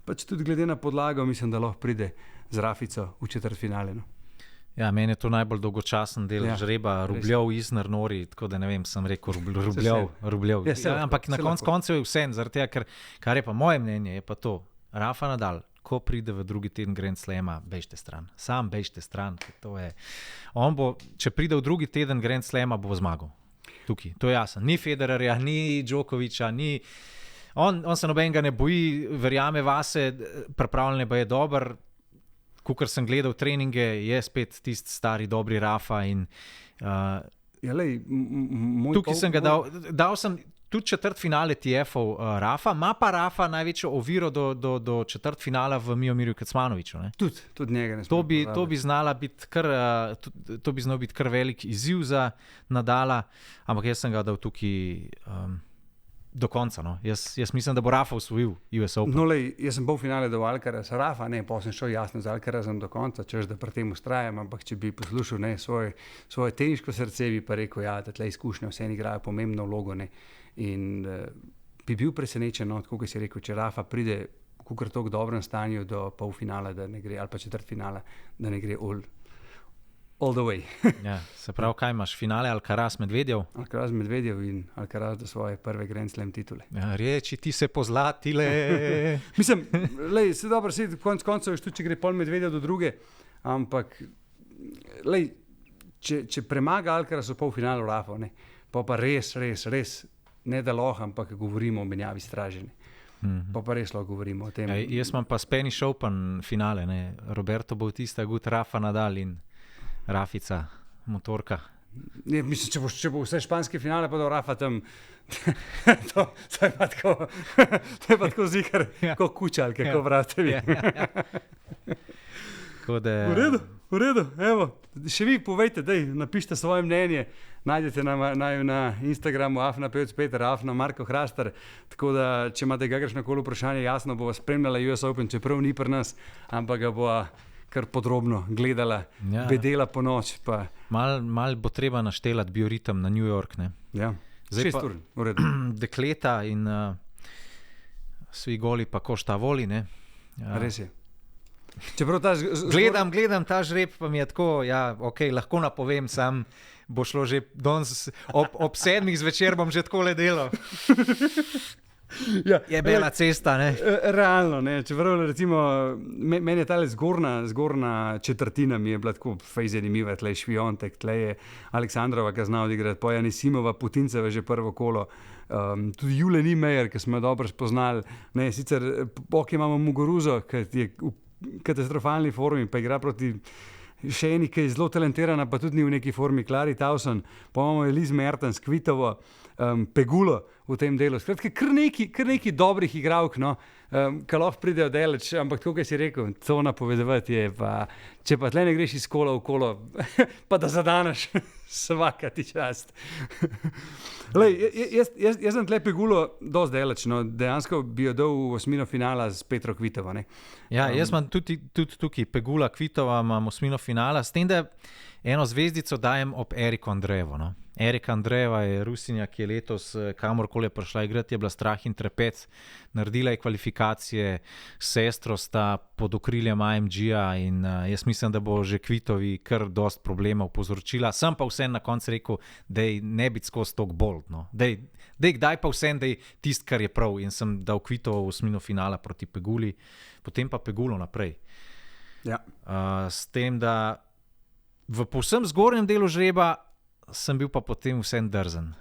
pač tudi glede na podlago, mislim, da lahko pride z Rafico v četrtfinale. No. Ja, meni je to najbolj dolgočasen del žreba, Rubljov, Isner, Norrie, tako da ne vem, sem rekel Rubljov. Ampak na koncu je vse, zaradi tega, kar je pa moje mnenje, je pa to, Rafa Nadal, ko pride v drugi teden Grand Slama, bežte stran. Sam bežte stran. To je. On bo, če pride v drugi teden Grand Slama, bo zmagal. Tukaj, to je jasno. Ni Federerja, ni Djokoviča, ni... On se nobenega ne boji, verjame vase, pripravljen pa je dober. Kakor sem gledal treninge, je spet tisti stari dobri Rafa. Tukaj sem ga dal sem tudi četrtfinale TF-ov Rafa, ima pa Rafa največjo oviro do četrtfinala v Mijomirju Kecmanoviću. Tudi njega ne to bi znal biti kar velik izziv za Nadala, ampak jaz sem ga dal tukaj do konca. No. Jaz mislim, da bo Rafa osvojil US Open. Jaz sem polfinale do Alcaraz, Rafa, pa sem šel jasno z Alcarazom do konca, češ da pri tem ustrajam, ampak če bi poslušal svoje teniško srce, bi pa rekel, da tle izkušnje vse igrajo pomembno vlogo. In bi bil presenečen, tako kot si rekel, če Rafa pride v kakor toliko dobrem stanju do polfinala, da ne gre, ali pa četrtfinala, da ne gre all the way. Ja, se pravi, kaj imaš? Finale Alcaraz Medvedev? Alcaraz Medvedev in Alcaraz do svoje prve Grand Slam titule. Ja, reči ti se pozlatile. Mislim, se dobro, konec koncev je tudi, če gre pol Medvedev do druge, ampak če premaga Alcaraz v polfinalu Rafa, pa res, ne da loh, ampak govorimo o menjavi stražene. Pa res lahko govorimo o tem. Jaz imam pa Spanish Open finale, Roberto Bautista, Rafa Nadal in Rafica, motorka. Mislim, če bo vse španske finale, pa da Rafa tam, to je pa tako zikar, kot kučalke, kot vratevi. V redu, evo. Še vi povejte, napišite svoje mnenje, najdete na Instagramu @pevcpeter, @Marko Hrastar, tako da, če imate kakršnokoli vprašanje, jasno bo spremljala US Open, čeprav ni pri nas, ampak ga bo kar podrobno gledala, bedela po noč. Mal bo treba naštelati bioritem na New York. Ja, 6 ur, v redu. Dekleta in svi goli pa košta voli. Res je. Gledam ta žreb, pa mi je tako, lahko napovem, sam bo šlo že danes ob 7 zvečer, bom že takole delal. Je bela cesta, Realno, čeprav recimo meni je tale zgornja četrtina mi je bila tako fej zanimiva, tle je Šviontek, tle je Aleksandrova, ki zna odigrati, pa Anisimova, Putinceva že prvo kolo, tudi Jule Niemeyer, ki smo jo dobro spoznali, sicer imamo Muguruzo, ki je v katastrofalni formi, pa igra proti še eni, ki je zelo talentirana, pa tudi ni v neki formi, Clary Towson, pa imamo Elise Mertens, Kvitovo, Pegulo v tem delu. Skratka, kar neki dobrih igralk, ki lahko pridejo daleč, ampak tako, kot si rekel, to napovedovati je, če pa tle ne greš iz kola v kolo, pa da zadaneš, svaka ti čast. Jaz sem tle Pegulo dosti daleč, dejansko bi jo dal v osmino finala s Petro Kvitovo. Ja, jaz imam tudi tukaj Pegula, Kvitova, imam osmino finala, s tem, da eno zvezdico dajem ob Eriku Andrejevo. Erika Andrejeva je Rusinja, ki je letos kamorkoli prišla igrati, je bila strah in trepet, naredila je kvalifikacije, sestro sta pod okriljem AMG-a in jaz mislim, da bo že Kvitovi kar dost problemov povzročila. Sem pa vsem na koncu rekel, da ne biti skozi tok bold. Daj pa vsem, da je tist, kar je prav, in sem dal Kvitovo v osmino finala proti Peguli, potem pa Pegulo naprej. Ja. S tem, da v povsem zgornjem delu žreba sem bil pa potem vsem drzen.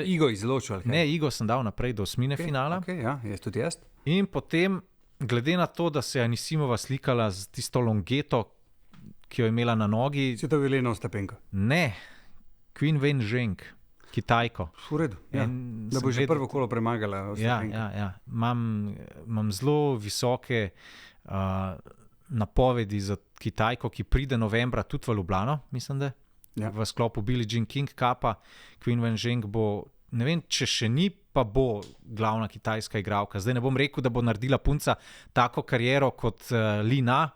Igo izločil? Ne, Igo sem dal naprej do osmine finala. Jaz tudi jaz. In potem, glede na to, da se je Anisimova slikala z tisto longeto, ki jo je imela na nogi. Si to Vileno Stepenko? Ne, Qin Wen Zheng, Kitajko. V redu, da bo že prvo kolo premagala Stepenko. Ja. Imam zelo visoke napovedi za Kitajko, ki pride novembra tudi v Ljubljano, mislim, da v sklopu Billie Jean King Cupa. Qin Wen Zheng bo, ne vem, če še ni, pa bo glavna kitajska igralka. Zdaj ne bom rekel, da bo naredila punca tako kariero kot Li Na,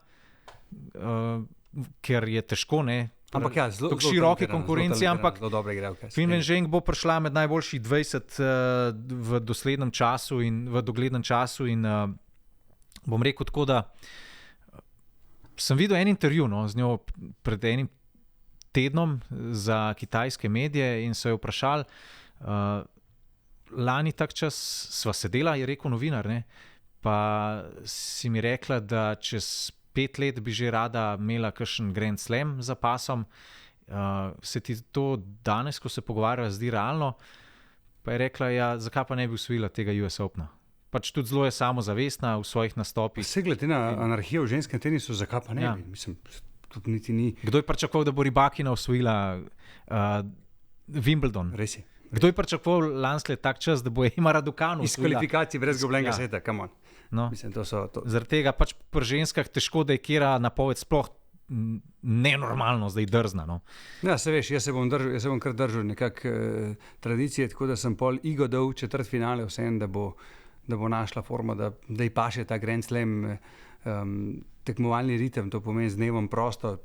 ker je težko, ampak zelo široke konkurenci, ampak Qin Wen Zheng bo prišla med najboljših 20 v doslednem času in v doglednem času in bom rekel tako, da sem videl en intervju z njo pred enim tednom za kitajske medije in so jo vprašali, lani tak čas sva sedela, je rekel novinar, pa si mi rekla, da čez 5 let bi že rada imela kakšen Grand Slam za pasom. Se ti to danes, ko se pogovarjava, zdi realno? Pa je rekla, ja, zakaj pa ne bi usvojila tega US Opena. Pač tudi zelo je samozavestna v svojih nastopih. Vse glede na anarhijo v ženskem tenisu, zakaj pa ne bi? Mislim, tudi niti ni. Kdo je pričakoval, da bo Rybakina osvojila Wimbledon? Res je. Kdo je pričakoval lansko leto tak čas, da bo Emma Raducanu iz kvalifikacij brez gobljenega sveta, come on. No. Mislim, to so to. Zaradi tega pač pri ženskah težko, da je kjera napoved sploh nenormalno zdaj drzna. No. Ja, se veš, jaz se bom kar držal nekak tradicije, tako da sem pol Igo dal četrtfinale vsem, da bo našla forma, da ji paše ta Grand Slam tekmovalni ritem, to pomeni z dnevom prosto.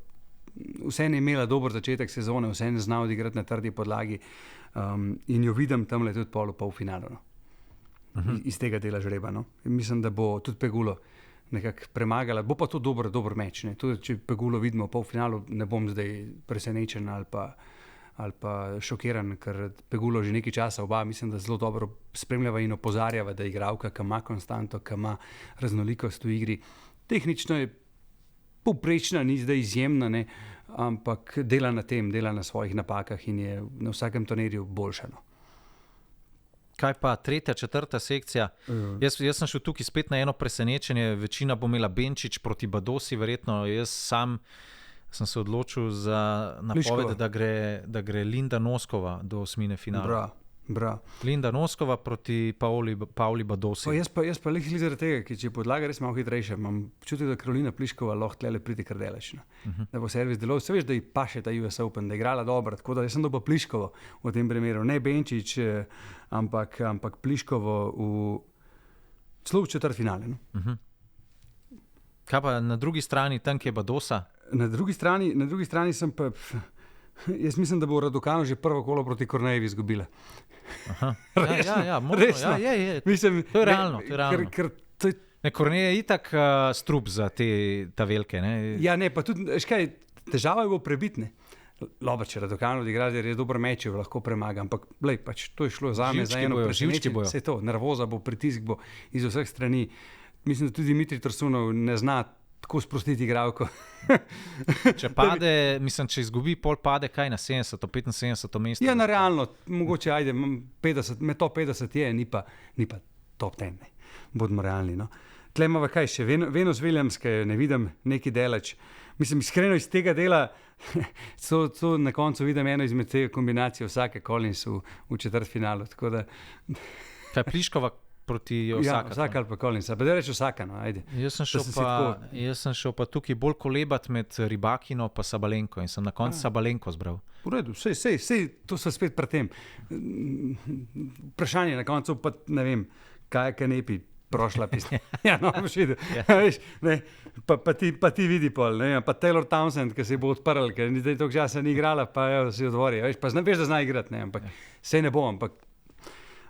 Vse je imela dober začetek sezone, vse je znala odigrati na trdi podlagi in jo vidim tamle tudi pol v polfinalu. No. Iz tega dela žreba. No. Mislim, da bo tudi Pegulo nekako premagala. Bo pa to dober meč. Ne. Tudi če Pegulo vidimo v polfinalu, ne bom zdaj presenečen ali pa šokiran, ker Pegulo že nekaj časa oba, mislim, da zelo dobro spremljava in opozarjava, da je igralka, ki ima konstanto, ki ima raznolikost v igri. Tehnično je povprečna, ni zdaj izjemna, ne, ampak dela na tem, dela na svojih napakah in je na vsakem turnirju boljša. No. Kaj pa tretja, četrta sekcija? Jaz sem šel tukaj spet na eno presenečenje. Večina bo imela Benčić proti Badosi, verjetno. Jaz sam sem se odločil za napoved, da gre Linda Noskova do osmine finala. Bra. Linda Noskova proti Pavli Badosi. Jaz pa lih zaradi tega, ker če je podlaga res malo hitrejša, imam čutil, da Karolina Pliškova lahko tlele priti kar daleč. Da bo servis delal. Se veš, da ji paše ta US Open, da je igrala dobro, tako da jaz sem dobil Pliškovo v tem primeru. Ne Benčić, ampak Pliškovo celo v četrtfinale. No. Kaj pa na drugi strani, tam, kje je Badosa? Na drugi strani sem pa... Jaz mislim, da bo Raducanu že prvo kolo proti Kornejevi izgubila. Ja, resno. Je. Mislim, to je realno. Kornej je itak strup za ta velike. Ne? Ja, ne, pa tudi, škaj, težava je bo prebitne. Loba, če Raducanu odigra, je dober meč, lahko premaga, ampak lej, pač, to je šlo zame za eno presenečenje. Vse to, nervoza bo, pritisk bo iz vseh strani. Mislim, da tudi Dimitrij Tursunov ne zna tako sprostiti igralko. Če pade, mislim, če izgubi, pol pade kaj na 70, 75 mesto. Ja, na realno, mogoče ajde, 50, med top 50 je, ni pa top 10, ne. Bodimo realni, no. Tle imamo kaj še, Venus Williams, ki ne vidim neki deleč. Mislim, iskreno iz tega dela, so na koncu vidim eno izmed te kombinacije vsake Collins v četrtfinalu, tako da... Kaj Pliškova proti Osaka? Ja, Osaka ali pa Collins, pa da reč Osaka, no, ajde. Jaz sem šel pa tukaj bolj kolebat med Rybakino pa Sabalenko in sem na koncu Sabalenko zbral. V redu, sej, to so spet pri tem. Vprašanje na koncu pa ne vem, kaj je Kanepi prošla pisma. Ja, no, boš videl. Veš, ne, pa ti vidi pol, ne, pa Taylor Townsend, ki se bo odprl, ker ni zdaj toliko časa ni igrala, pa jo si odvori. Veš, pa veš, da zna igrati, ne, ampak sej ne bo, ampak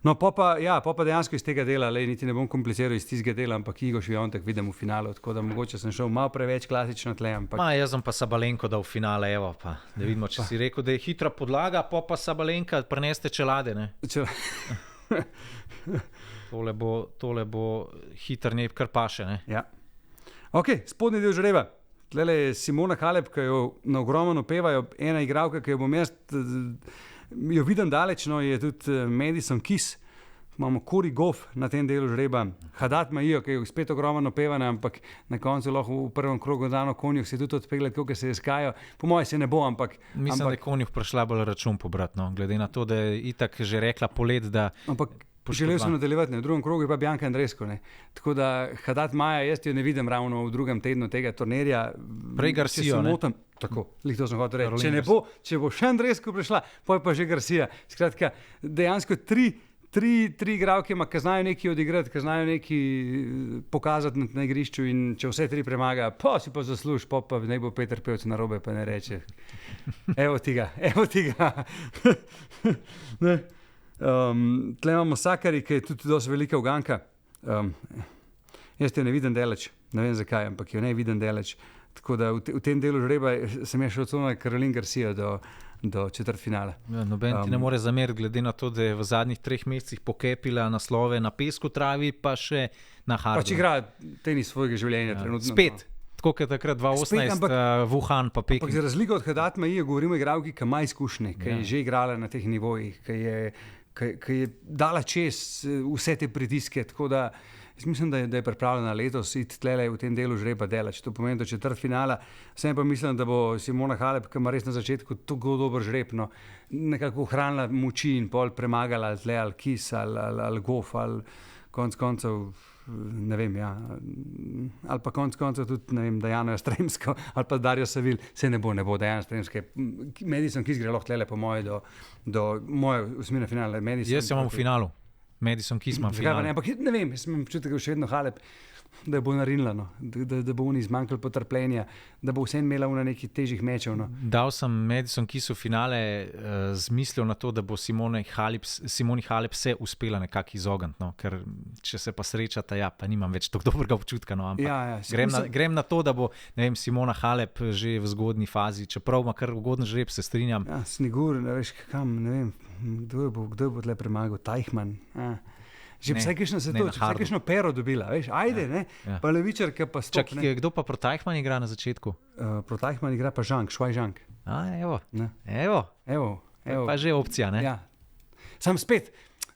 no, pa dejansko iz tega dela, niti ne bom kompliciral iz tistega dela, ampak Igo Šviontek vidim v finalu, tako da mogoče sem šel malo preveč klasično tle. Ampak... Jaz sem pa Sabalenko dal v finale, evo pa, da vidimo, če si rekel, da je hitra podlaga, pa Sabalenka preneste čelade, ne? Tole bo hiter neb, kar paše, ne? Ja. Ok, spodnji del žreba. Tlele je Simona Halep, ki jo na ogromno pevajo, ena igralka, ki jo bom jaz... Jo vidim daleč, no, je tudi Madison Keys, imamo Corey Goff na tem delu žreba, Haddad Maia, ki je spet ogromno pevana, ampak na koncu lahko v prvem krogu dano Konjuh se tudi odpeljati, kako se je skajo. Po moje se ne bo, ampak... Mislim, da je Konjuh prišla bolj račun pobrat, no, glede na to, da je itak že rekla polet, da... Ampak želel sem nadaljevati, ne, v drugem krogu je pa Bianca Andreescu, ne. Tako da Haddad Maia, jaz jo ne vidim ravno v drugem tednu tega turnirja. Prej Garcia, ne? Tako, to sem hotel reči. Če bo še Andreescu prišla, pa je pa že Garcia. Skratka, dejansko tri igralke ima, ki znajo nekaj odigrati, ki znajo nekaj pokazati na igrišču in če vse tri premaga, pa si pa zasluž, pa ne bo Peter Pevc narobe, pa ne reče. Evo ti ga. Ne. Tle imamo Sakari, ki je tudi dosti velika uganka. Jaz te ne vidim deleč, ne vem zakaj, ampak jo ne vidim deleč. Tako da v tem delu žreba sem šel celo na Caroline Garcia do četrtfinala. Ja, noben ti ne more zameriti, glede na to, da je v zadnjih 3 mesecih pokepila naslove na pesku travi, pa še na hardu. Pač igra tenis svojega življenja trenutno. Spet. Tako kot takrat 2018, Wuhan pa Peking. Ampak za razliko od Haddad Maia govorimo o igralki, ki ima izkušnje, ki je že igrala na teh nivojih, ki ki je dala čez vse te pritiske. Tako da jaz mislim, da je pripravljena letos iti tlele v tem delu žreba delati. To pomeni, da četrtfinala. Vsem pa mislim, da bo Simona Halep, ki ima res na začetku tako dober žreb, no, nekako ohranila moči in pol premagala ali tle, ali Kis, ali Goff, ali konc koncev, ne vem, ja, ali pa konc koncev tudi, ne vem, Dajano Jastremsko, ali pa Darjo Savil, se ne bo Dajano Jastremske. Madison Keys gre lahko tlele po moje do moje osmine finale. Jaz sem v finalu. Madison Keys ima finale. Ampak ne vem, jaz sem občutek, da je še vedno Halep, da bo narinila, no. da bo oni zmanjkalo potrpljenja, da bo vse imela na nekih težjih mečev. No. Dal sem Madison Keysu finale z mislijo na to, da bo Simoni Halep se uspela nekako izogniti, no. Ker če se pa srečata, ja, pa nimam več tako dobrega občutka. No. Grem na to, da bo, ne vem, Simona Halep že v zgodnji fazi, čeprav ima kar ugoden žreb, se strinjam. Ja, Snigur, ne veš kam, ne vem, kdo bo tle premagal, Teichmann. Že vsaj kakšno pero dobila, veš, ajde, ne, pa levičarka pa stop. Čak, kdo pa proti Teichmann igra na začetku? Proti Teichmann igra pa Švaj Žank. Evo. Pa že opcija, ne? Ja. Sam spet,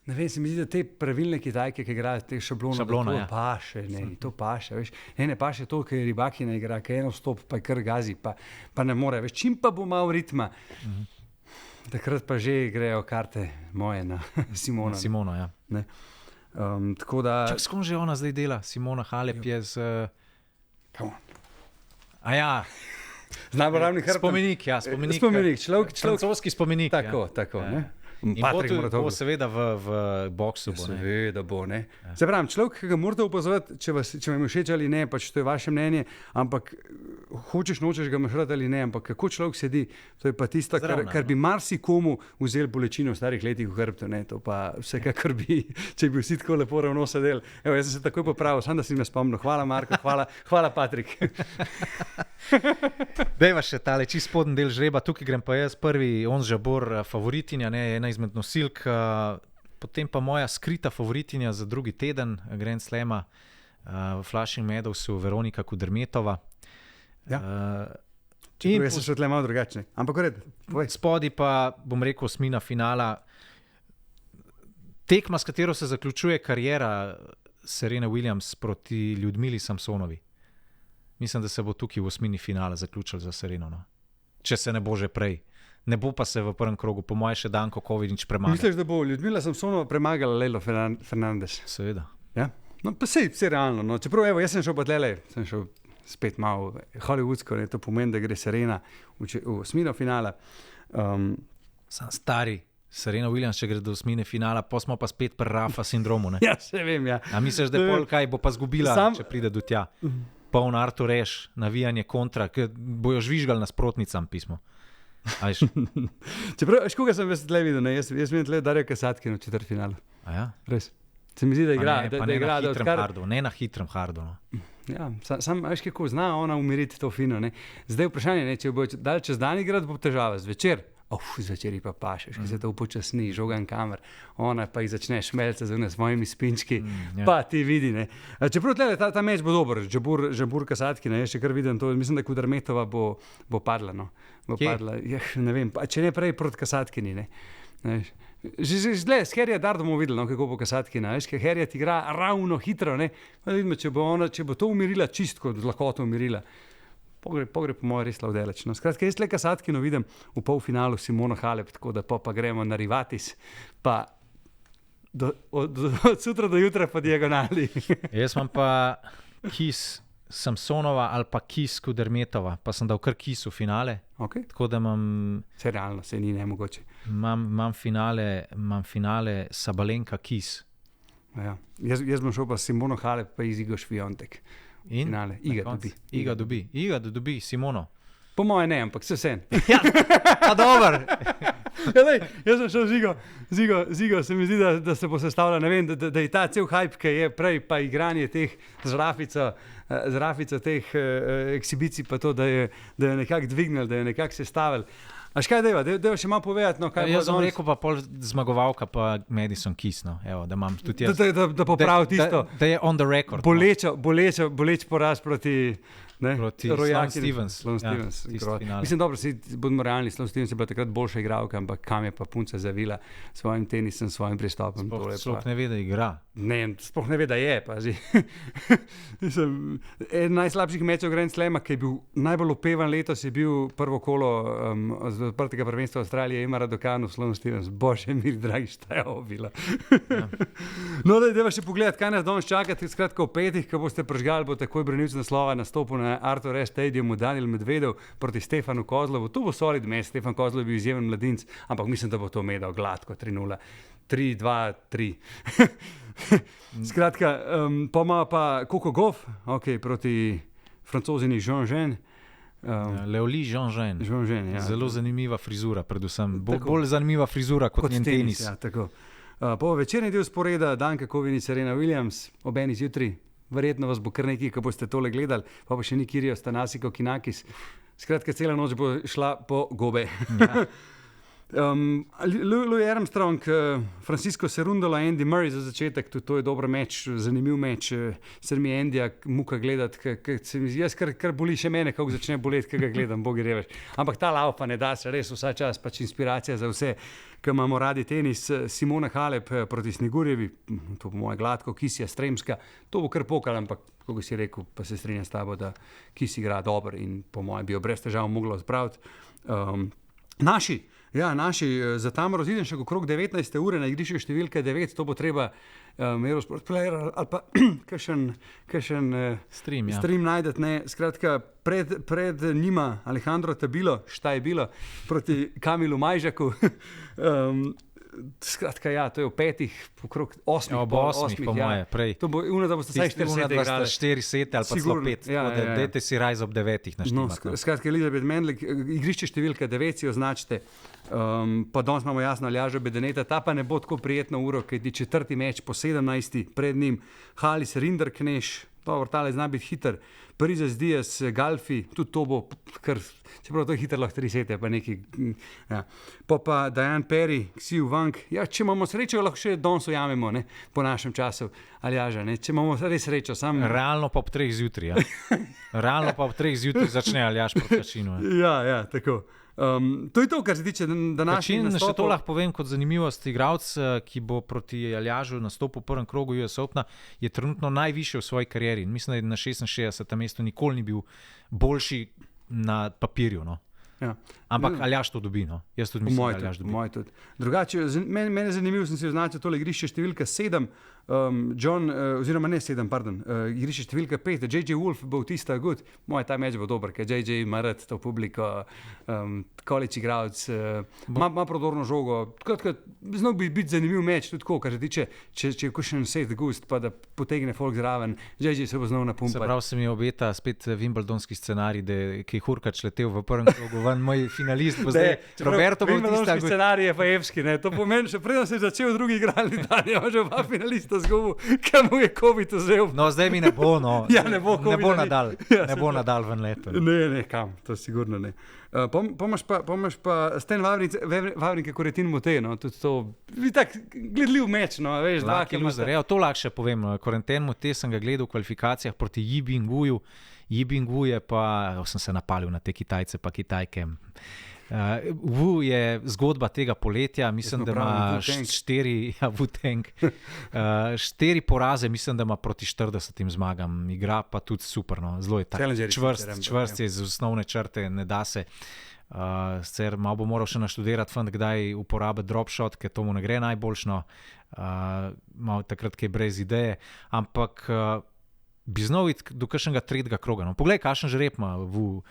ne vem, se mi zdi, da te pravilne Kitajke, ki igrajo te šablone, to paše, to paše, veš. Ne paše to, ker je Ribakina igra, ker eno stop, pa je kar gazi, pa ne more, veš, čim pa bo malo ritma. Takrat pa že grejo karte moje na Simona. Simona, ja. Ne. Tako da... Čak, s kom že ona zdaj dela? Simona Halep je z... Aja. Z najbolj ravnih hrbtom. Spomenik. Francoski spomenik. Tako, ne. In bo seveda v boksu. Seveda bo, ne. Se pravim, človek, ki ga morate opazovati, če vam je všeč ali ne, pač to je vaše mnenje, ampak hočeš, nočeš ga mašrati ali ne, ampak kako človek sedi, to je pa tisto, kar bi marsikomu vzel bolečino v starih letih v hrbtu, ne, to pa vsekakor bi, če bi vsi tako lepo ravno sedel. Evo, jaz sem se takoj popravil, samo da si me spomnil. Hvala Marko, hvala Patrik. Dejva še tale čist spodnji del žreba, tukaj grem pa jaz prvi, Ons Jabeur, favoritinja, ne, ena izmed nosilk, potem pa moja skrita favoritinja za drugi teden Grand Slama v Flushing Meadowsu, Veronika Kudermetova. Ja. Jaz sem še tle malo drugačni, ampak red. Spodi pa, bom rekel, osmina finala. Tekma, s katero se zaključuje karijera Serene Williams proti Ljudmili Samsonovi. Mislim, da se bo tukaj v osmini finala zaključil za Sereno, no. Če se ne bo že prej. Ne bo pa se v prvem krogu, po moje še Danko Kovinič premagal. Misliš, da bo Ljudmila Samsonova premagala Lejlo Fernandez? Seveda. Ja? No, pa sej realno. No. Čeprav, evo, jaz sem šel pa tlele, sem šel spet malo hollywoodsko, ne, to pomeni, da gre Serena v osmino finala. Sam stari Serena Williams, če gre do osmine finala, pa smo pa spet pri Rafa sindromu, ne? Ja, se vem, ja. A misliš, da pol kaj bo pa zgubila, če pride do tja? Poln Artur Ashe, navijanje kontra, ki bojo žvižgali nasprotnicam pismo. Čeprav, koga sem jaz tle videl, ne? Jaz vidim tle Darjo Kasatkino v četrtfinalu. Ja? Res. Se mi zdi, da igra. Ne na hitrem hardu. No. Ja, sam veš, kako zna ona umiriti to fino. Ne? Zdaj vprašanje, ne, če bo dal čez dan igrati, bo težava. Zvečer, zvečer pa pašeš, ki se to upočasni, žogan kamer, ona pa jih začne šmelce z svojimi spinčki, pa ti vidi. Ne? Čeprav tle, ta meč bo dober, Jabeur Kasatkina, jaz še kar vidim to, mislim, da Kudermetova bo padla. No. Padla. Ne vem, če ne prej proti Kasatkini. Ne? Že s Harryja Dardom bomo videli, no, kako bo Kasatkina. Ker Harryja ti igra ravno hitro. Vidimo, če bo to umirila, čistko, z lahkoto umirila. Pogre po moje res lavdeleč. No. Skratka, jaz le Kasatkino vidim v polfinalu Simona Halep, tako da pa gremo na Rivatis, pa od sutra do jutra po diagonali. Jaz imam pa Kis Samsonova ali pa Kis Kudermetova, pa sem dal kar Kis v finale. Okay. Tako da imam... Se realno, se ni nemogoče. Imam finale Sabalenka Kis. Ja. Jaz bom šel pa Simono Halep pa Iga Swiatek. In? Finale. Iga dobi, Simono. Po moje ne, ampak se vsem. Ja, pa dober. Jaz sem šel Zigo, se mi zdi, da se bo sestavljal, ne vem, da je ta cel hype, ki je prej, pa igranje teh z rafico teh eksibicij, pa to, da je nekako dvignil, da je nekako sestavil. A škaj deva še malo povedati? No, jaz sem rekel, pa pol zmagovalka, pa Madison Keys, no. Evo, da imam tudi jaz. Da popravi tisto. Da je on the record. Boleč poraz proti Sloane Stevens. Mislim, dobro, bodimo realni, Sloane Stevens je bila takrat boljša igralka, ampak kam je pa punca zavila svojim tenisom, svojim pristopom. Sploh ne ve, da igra. Ne, sploh ne ve, da je. Eden najslabših mečev Grand Slama, ki je bil najbolj opevan letos, je bil prvo kolo z odprtega prvenstva Avstralije, Emma Raducanu, Sloane Stevens. Bože, mir, dragi, šta je ovo bila. No, da ideva še pogledati, kaj nas danes čaka. Skratka, v petih, ko boste prežgali, bo takoj branilec naslova nastopil na Arthur Ashe Stadiumu Daniel Medvedev proti Stefanu Kozlovu. To bo solid mes, Stefan Kozlov je bil izjemen mladinec, ampak mislim, da bo to medal gladko, 3-0, 3-2-3. Skratka, pa ima pa Coco Gauff, proti Francozini Jean-Jean. Leoli Jean-Jean. Ja. Zelo zanimiva frizura, predvsem. Bolj zanimiva frizura kot njen tenis. Ja, tako. Po večerni del sporeda Danka Kovinic, Serena Williams, ob eni zjutraj. Verjetno vas bo kar nekaj, ko boste tole gledali, pa še ni Kyrgios, Thanasi Kokkinakis. Skratka, cela noč bo šla po gobe. Ja. Louis Armstrong, Francisco Cerundolo, Andy Murray za začetek, tudi to je dober meč, zanimiv meč, se mi Andija muka gledati, jaz kar boli še mene, kako začne boleti, kaj ga gledam, bogi reveš. Ampak ta laufa ne da se res vsa čas, pač inspiracija za vse, ki imamo radi tenis. Simona Halep proti Snegurjevi, to po moje gladko, Kisija Stremska, to bo kar pokal, ampak kako si rekel, pa se strinjam s tabo, da Kis igra dobro in po moje bi jo brez težav moglo spraviti. Naši za Tamaro Zidanšek okrog 19. ure na igrišču številka 9, to bo treba Eurosport Player ali pa kakšen stream najdete. Skratka, pred njima Alejandro Tabilo, šta je bilo, proti Kamilu Majžaku. Skratka, ja, to je v petih, okrog 8. Ob 8, po moje, prej. To bo da boste vsaj 4 sete igrali. 4 sete ali pa celo 5. Dajte si raj ob 9 naštimati. Skratka, Elizabeth Mendlik, igrišče številka 9 si označite. Pa danes imamo jasno Aljaža Bedeneta, ta pa ne bo tako prijetno uro, kaj ti četrti meč po 17. pred njim. Halis Rinderkneš, dobro, tale zna biti hiter. Parizas Diaz, Galfi, tudi to bo, čeprav to je hiter, lahko 3 sete, pa neki. Ja. Pa Diane Perry, Xiu Wang. Ja, če imamo srečo, lahko še danes ujamemo, ne, po našem času, Aljaža, ne, če imamo res srečo. Realno pa ob 3 zjutraj, ja. Realno pa ob 3 zjutraj začne Aljaž proti Kačinu. Ja, tako. To je to, kar se tiče današnjih nastopov. Še to lahko povem kot zanimivost, igralec, ki bo proti Aljažu nastopil v prvem krogu US Opena, je trenutno najvišji v svoji karieri. Mislim, da je na 66. mestu, nikoli ni bil boljši na papirju. No. Ja. Ampak Aljaž to dobi. No. Jaz tudi mislim, da Aljaž dobi. Drugače, mene je zanimivo, sem si označil tole igrišče številka 7, igrišče številka 5, J.J. Wolf bo tista good. Moj ta meč bo dober, ker J.J. ima rad to publiko, college igralec, ima prodorno žogo. Znal bi biti zanimiv meč, tudi tako, kar se tiče, če je kakšen set gust, pa da potegne folk zraven, J.J. se bo znal napumpati. Se pravi, se mi obeta spet wimbledonski scenarij, da je Hurkač letel v prvem krogu, moj finalist bo zdaj Roberto Bautista. Wimbledonski scenarij je pa evski, ne, to pomeni, še predno se je začel drugi igralni dan, ima že oba finalista zgubil, kaj mu je COVID vzel. No, zdaj mi ne bo, no. Ja, ne bo nadal. Ne bo nadal ven leto. Ne, kam, to sigurno ne. Pomaš pa Sten Wawrinka Koretin Motej, no, tudi to, vi tak gledljiv meč, no, veš, Lucky loser, to lahko še povem, Koretin Motej sem ga gledal v kvalifikacijah proti Yi Bingguju. Yi Binggu je pa, sem se napalil na te Kitajce pa Kitajke. Wu je zgodba tega poletja, mislim, da ima 4 poraze, mislim, da ima proti 40 zmagam. Igra pa tudi super, no. Zelo je tak čvrst je z osnovne črte, ne da se. Sicer malo bo moral še naštudirati fant, kdaj uporabiti drop shot, ker to mu ne gre najboljšno, malo takrat, ki je brez ideje, ampak bi znal iti do kakšnega tretjega kroga. No. Poglej, kakšen žreb ima Wu.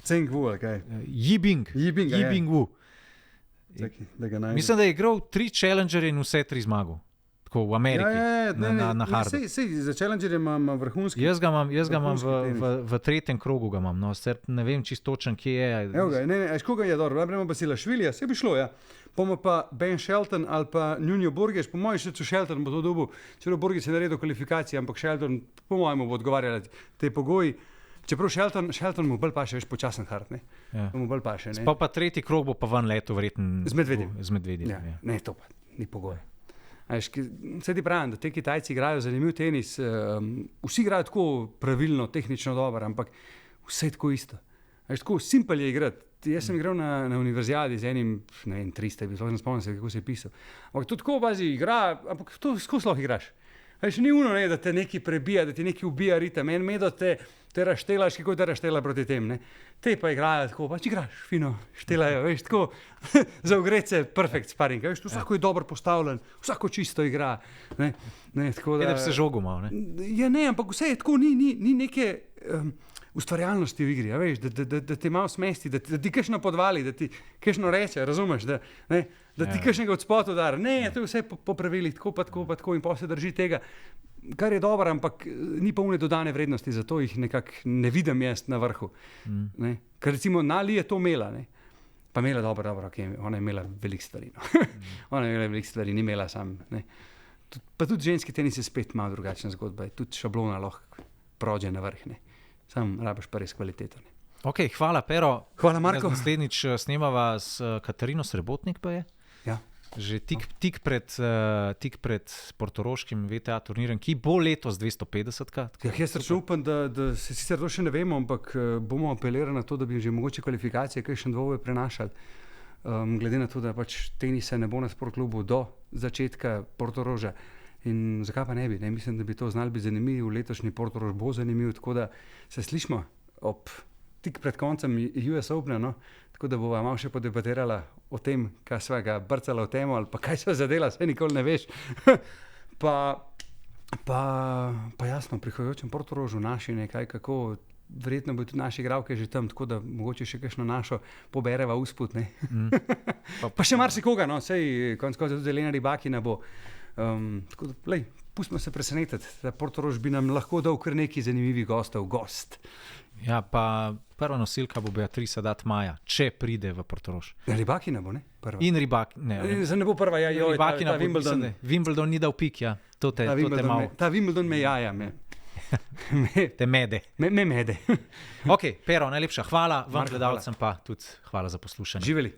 Ceng Wu, ali kaj? Yi Bing Wu. Mislim, da je igral 3 challengerje in vse 3 zmagal. Tako v Ameriki, na hardu. Za challengerje imam vrhunski. Jaz ga imam v tretjem krogu, ga imam. No. Ne vem čisto točen, kje je. Koga je dobro? Najprej Basila Švilja, se bi šlo, ja. Pomo pa Ben Shelton ali pa Nuno Burgess, po mojem še Shelton bo to dobil, čelo Burgess je naredil kvalifikacije, ampak Shelton po mojem bo odgovarjal te pogoji. Čeprav Shelton mu bolj paše, veš, počasen hard, ne. Ja. Mu bolj paše, ne. Pa tretji krog bo pa ven leto, verjetno. Z medvedjem. Z medvedjem, Ja. ja. Ne, to pa ni pogoj. Vse ti pravim, da te Kitajci igrajo zanimiv tenis, vsi igrajo tako pravilno, tehnično dobro, ampak vse je tako isto. Tako simpel je igrati. Jaz sem igral na univerzijadi z enim, ne vem, 300, bi ne spomnil se, kako se je pisal. Ampak to tako bazi igra, ampak to skozi lahko igraš. Ni uno, ne, da te nekaj prebija, da ti nekaj ubija ritem. En medo te raštelaš, kako te raštela proti tem. Ne. Te pa igrajo tako, pač igraš, fino, štelajo, veš, tako za ogrece, perfekt sparing. Veš, vsako je dobro postavljen, vsako čisto igra. Ne, tako da bi se žogo mal, ne? Ja, ne, ampak vse je tako, ni neke ustvarjalnosti v igri, veš, da te malo smesti, da ti kakšno podvali, da ti kakšno reče, razumeš, da ti kakšnega od spota udara. Ne, to je vse po pravilih, tako pa tako in pa se drži tega, kar je dobro, ampak ni pa une dodane vrednosti, zato jih nekako ne vidim jaz na vrhu. Ker recimo Nali je to imela, ne. Pa imela dobro, okay, ona je imela veliko stvari. No. Ona je imela veliko stvari, ni imela sam. Ne. Pa tudi ženski tenis je spet malo drugačna zgodba, tudi šablona lahko prođe na vrh, ne. Sam rabiš pa res kvaliteto. Ok, hvala Pero. Hvala Marko. Naslednjič snemava s Katarino Srebotnik pa je. Ja. Že tik pred portoroškim VTA turnirjem, ki bo letos 250-ka. Jaz srčno upam, da se sicer to še ne vemo, ampak bomo apelirali na to, da bi že mogoče kvalifikacije kakšen dvoboj prenašali. Glede na to, da pač tenisa ne bo na sportklubu do začetka Portoroža. In zakaj pa ne bi? Ne? Mislim, da bi to znali biti zanimivo. Letošnji Portorož bo zanimiv, tako da se slišimo tik pred koncem US Opena, no? Tako da bova malo še podebatirala o tem, kaj sva ga brcala v temo ali pa kaj sva zadela, saj nikoli ne veš. pa jasno, prihajajočem Portorožu naši nekaj, kako verjetno bo tudi naši igralke že tam, tako da mogoče še kakšno našo pobereva usput, ne. Pa še marsikoga, no, sej konec koncev tudi Elena Rybakina bo. Tako da, pustimo se presenetiti, da Portorož bi nam lahko dal kar nekaj zanimivih gost. Ja, pa prva nosilka bo Beatrice Maja, če pride v Portorož. Rybakina bo, ne? Prva. In Rybakina. Zdaj ne bo prva, Rybakina ta Wimbledon. Wimbledon ni dal pik, ja. To te malo. Ta Wimbledon me jaja, te mede. Me mede. Ok, Pero, najlepša hvala, vam gledalcem pa tudi hvala za poslušanje. Živeli.